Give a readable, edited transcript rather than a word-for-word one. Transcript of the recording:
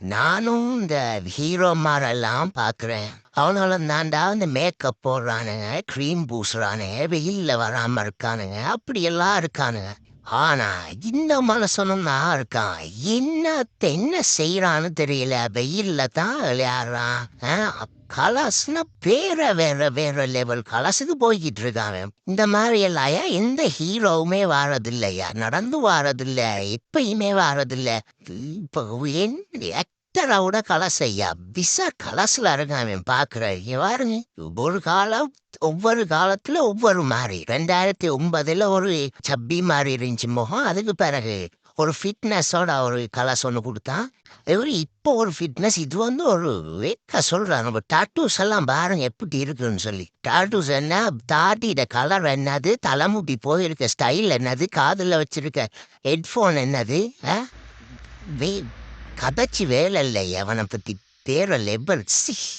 நானும் இந்த ஹீரோ மாரெல்லாம் பார்க்குறேன். அவனுங்களும் தான்டா இந்த மேக்கப் போடுறானுங்க, க்ரீம் பூசுறானுங்க, வெயில்ல வராம இருக்கானுங்க, அப்படியெல்லாம் இருக்கானுங்க. ஆனா இந்த மனுஷனும் தான் இருக்கான். என்ன செய்யறான்னு தெரியல. வெயில்ல தான் விளையாடுறான். கலர்ஸ்னா வேற வேற வேற லெவல் கலர்ஸுக்கு போய்கிட்டு இருக்கான் அவன். இந்த மாதிரி எல்லாம் எந்த ஹீரோவுமே வாரதில்லையா, நடந்து வாரதில்ல, எப்பயுமே வாரதில்ல. இப்போ ஆக்டரோட கலர்ஸ் ஐயா விச கலர்ஸ்ல இருக்கான் அவன். பாக்குற இங்க பாருங்க, ஒவ்வொரு காலம் ஒவ்வொரு காலத்துல ஒவ்வொரு மாதிரி. 2009 ஒரு சப்பி மாதிரி இருந்துச்சு முகம். அதுக்கு பிறகு ஒரு ஃபிட்னஸோட ஒரு கலர்ஸ் ஒன்று கொடுத்தான். இவரு இப்போ ஒரு ஃபிட்னஸ். இது வந்து ஒரு வேக்க சொல்றான். நம்ம டாட்டூஸ் எல்லாம் பாருங்க எப்படி இருக்குன்னு சொல்லி. டாட்டூஸ் என்ன, தாடியோட கலர் என்னது, தலைமுடி போயிருக்க ஸ்டைல் என்னது, காதுல வச்சிருக்க ஹெட்ஃபோன் என்னது, வே கதைச்சி வேலை இல்லை. அவனை பத்தி பேர லெபல்